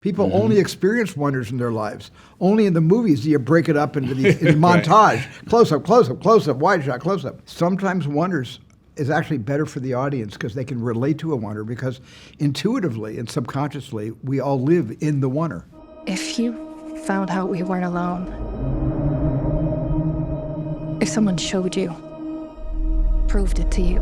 People only experience wonders in their lives. Only in the movies do you break it up into these in montage. Close up, close up, close up, wide shot, close up. Sometimes wonders is actually better for the audience because they can relate to a wonder because intuitively and subconsciously, we all live in the wonder. If you found out we weren't alone, if someone showed you, proved it to you,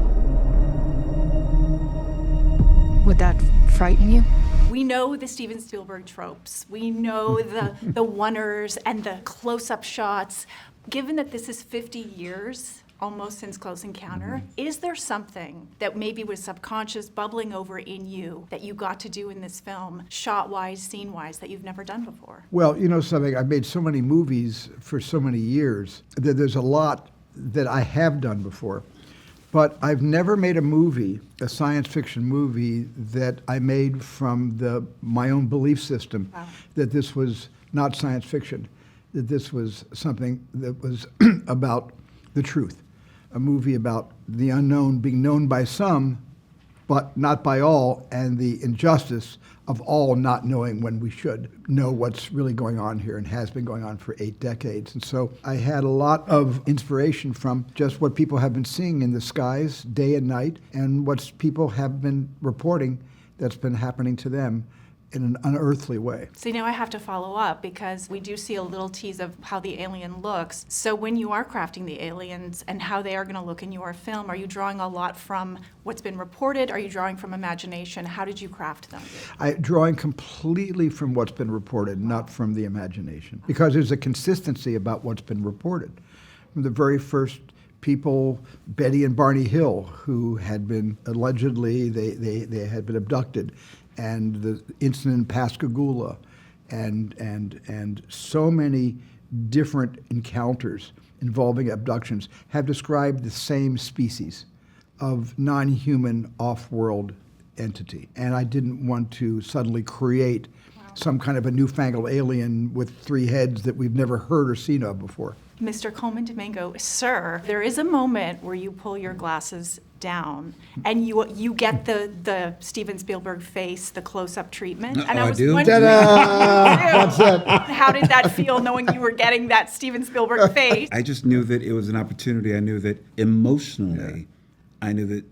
would that frighten you? We know the Steven Spielberg tropes. We know the wonders and the close-up shots. Given that this is 50 years almost since Close Encounter, is there something that maybe was subconscious bubbling over in you that you got to do in this film, shot-wise, scene-wise, that you've never done before? Well, you know something, I've made so many movies for so many years that there's a lot that I have done before. But I've never made a movie, a science fiction movie, that I made from my own belief system that this was not science fiction, that this was something that was about the truth. A movie about the unknown being known by some, but not by all, and the injustice of all not knowing when we should know what's really going on here and has been going on for 8 decades. And so I had a lot of inspiration from just what people have been seeing in the skies day and night and what people have been reporting that's been happening to them in an unearthly way. See, now I have to follow up because we do see a little tease of how the alien looks. So when you are crafting the aliens and how they are going to look in your film, are you drawing a lot from what's been reported? Are you drawing from imagination? How did you craft them? I'm drawing completely from what's been reported, not from the imagination, because there's a consistency about what's been reported. From the very first people, Betty and Barney Hill, who had been allegedly, they had been abducted, and the incident in Pascagoula, and so many different encounters involving abductions have described the same species of non-human off-world entity. And I didn't want to suddenly create some kind of a newfangled alien with 3 heads that we've never heard or seen of before. Mr. Colman Domingo, sir, there is a moment where you pull your glasses down and you get the Steven Spielberg face, the close-up treatment. And I was wondering, What's that? how did that feel knowing you were getting that Steven Spielberg face? I just knew that it was an opportunity. I knew that emotionally, I knew that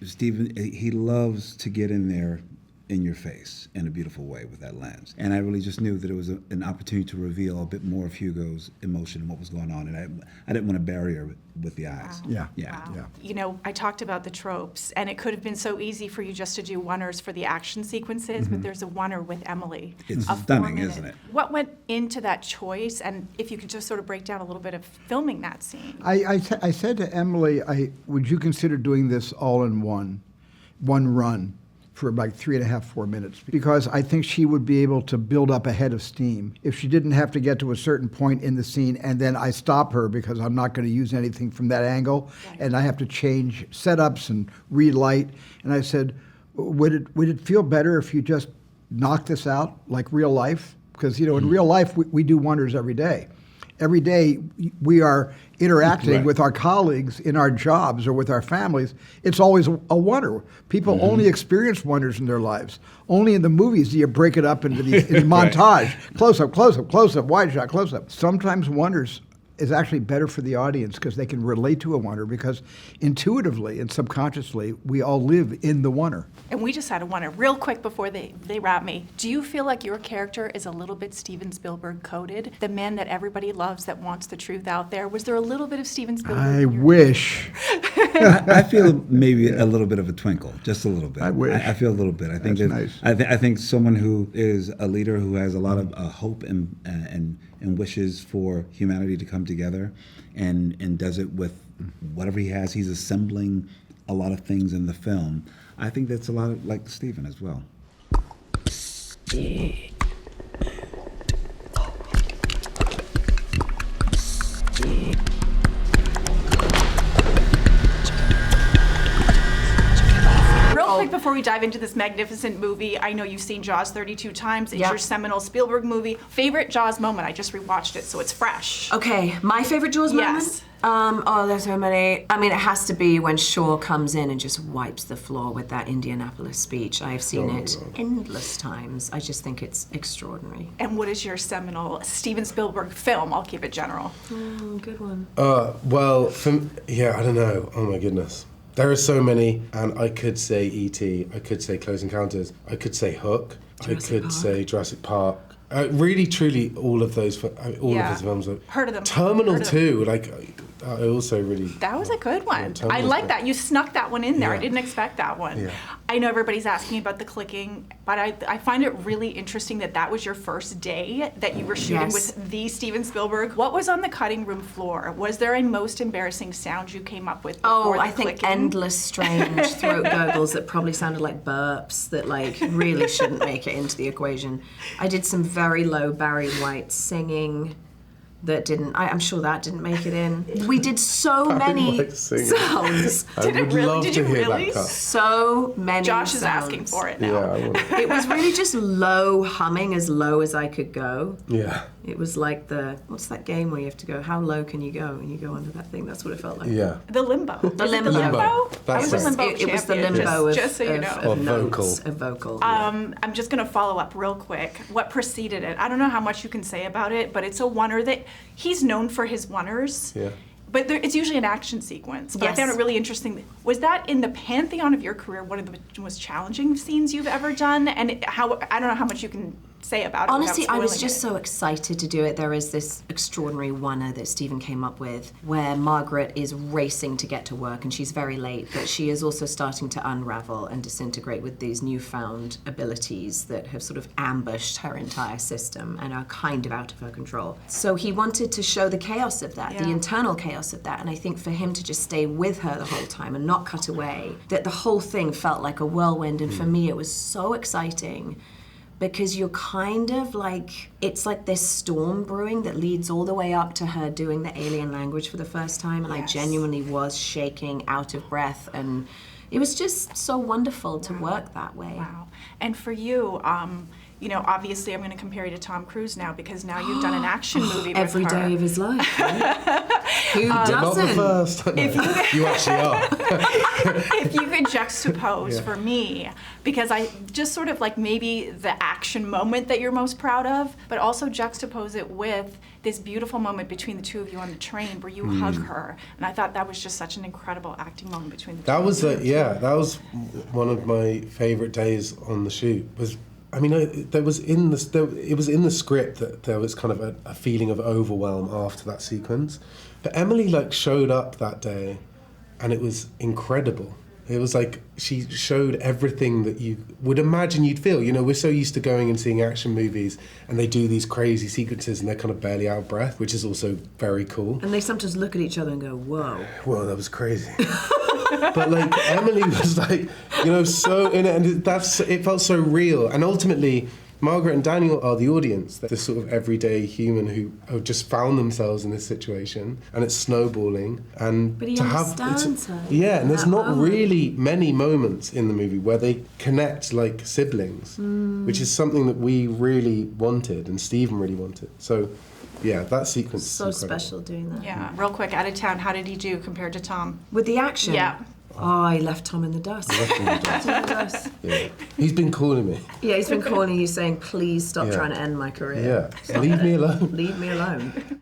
Steven, he loves to get in there in your face in a beautiful way with that lens. And I really just knew that it was an opportunity to reveal a bit more of Hugo's emotion and what was going on. And I didn't want to bury her with the eyes. Yeah. Wow. You know, I talked about the tropes, and it could have been so easy for you just to do wonders for the action sequences, but there's a wonder with Emily. It's stunning, isn't it? What went into that choice, and if you could just sort of break down a little bit of filming that scene? I said to Emily, would you consider doing this all in one run? For about 3.5, 4 minutes, because I think she would be able to build up a head of steam if she didn't have to get to a certain point in the scene and then I stop her because I'm not going to use anything from that angle, and I have to change setups and relight. And I said, would it feel better if you just knock this out like real life? Because in real life we do wonders every day. Every day we are interacting with our colleagues in our jobs or with our families. It's always a wonder. People only experience wonders in their lives. Only in the movies do you break it up into these in montage. Close up, close up, close up, wide shot, close up. Sometimes wonders is actually better for the audience because they can relate to a wonder because intuitively and subconsciously we all live in the wonder. And we just had a wonder real quick before they wrap me. Do you feel like your character is a little bit Steven Spielberg coded? The man that everybody loves that wants the truth out there? Was there a little bit of Steven Spielberg? I wish. I feel maybe a little bit of a twinkle, just a little bit. I wish. I feel a little bit. I think That's nice. I think someone who is a leader who has a lot of hope and wishes for humanity to come together, and does it with whatever he has. He's assembling a lot of things in the film. I think that's a lot like Steven as well. Real quick before before we dive into this magnificent movie, I know you've seen Jaws 32 times. It's Yep. your seminal Spielberg movie. Favorite Jaws moment? I just rewatched it, so it's fresh. Okay, my favorite Jaws moment? Yes. Oh, there's so many. I mean, it has to be when Shaw comes in and just wipes the floor with that Indianapolis speech. I've seen it endless times. I just think it's extraordinary. And what is your seminal Steven Spielberg film? I'll keep it general. Good one. Well, I don't know. Oh my goodness. There are so many, and I could say E.T., I could say Close Encounters, I could say Hook, Jurassic I could Park. say Jurassic Park. Really, truly, all of those films. Heard of them. Terminal Heard of them. 2, like, I also really... That was a good one. I Terminal's like good. that. You snuck that one in there. I Yeah. didn't expect that one. Yeah. I know everybody's asking about the clicking, but I find it really interesting that that was your first day that you were shooting Yes. with the Steven Spielberg. What was on the cutting room floor? Was there a most embarrassing sound you came up with before Oh, the I think clicking? endless strange throat gurgles that probably sounded like burps that like really shouldn't make it into the equation. I did some very low Barry White singing that didn't, I'm sure that didn't make it in. We did so many White singing. sounds. I Did it would really? love Did to you hear really? that cut. So many Josh is sounds. asking for it now. Yeah, I want. It was really just low humming, as low as I could go. Yeah, It was like what's that game where you have to go, how low can you go? And you go under that thing. That's what it felt like. yeah. The limbo. The Is it limbo. limbo? I That's was a it. limbo It was the champion, limbo of, just so you know. of Or notes, vocal. of vocal. I'm just going to follow up real quick. What preceded it? I don't know how much you can say about it, but it's a oneer that he's known for his oneers. Yeah. But it's usually an action sequence. But I Yes. found it really interesting. Was that in the pantheon of your career one of the most challenging scenes you've ever done? And how I don't know how much you can say about it. Honestly, without I was spoiling just it. so excited to do it. There is this extraordinary oneer that Stephen came up with where Margaret is racing to get to work and she's very late, but she is also starting to unravel and disintegrate with these newfound abilities that have sort of ambushed her entire system and are kind of out of her control. So he wanted to show the chaos of that, the Yeah. internal chaos of that, and I think for him to just stay with her the whole time and not cut away, that the whole thing felt like a whirlwind, and for me it was so exciting. Because you're kind of like, it's like this storm brewing that leads all the way up to her doing the alien language for the first time, and I Yes. genuinely was shaking, out of breath, and it was just so wonderful to work that way. Wow. And for you, obviously I'm going to compare you to Tom Cruise now because now you've done an action movie with Every her. day of his life. Right? Who Not the doesn't? first. No, you actually are. If you could juxtapose for me, because I just sort of like maybe the action moment that you're most proud of, but also juxtapose it with this beautiful moment between the two of you on the train where you hug her. And I thought that was just such an incredible acting moment between the two That of was you. that was one of my favorite days on the shoot. It was in the script that there was kind of a feeling of overwhelm after that sequence. But Emily showed up that day, and it was incredible. It was like she showed everything that you would imagine you'd feel. We're so used to going and seeing action movies, and they do these crazy sequences, and they're kind of barely out of breath, which is also very cool. And they sometimes look at each other and go, whoa. Whoa, that was crazy. But Emily was so in it, and it felt so real. And ultimately, Margaret and Daniel are the audience, the sort of everyday human who have just found themselves in this situation, and it's snowballing. And But he to understands her. Yeah, and there's That not moment. really many moments in the movie where they connect like siblings, which is something that we really wanted, and Stephen really wanted. So, yeah, that sequence So is incredible. special doing that. Yeah, real quick, out of town, how did he do compared to Tom? With the action? Yeah. Oh, he left Tom in the dust. Yeah. He's been calling me. Yeah, he's been calling you saying, please stop Yeah. trying to end my career. Yeah, leave me alone. Leave me alone.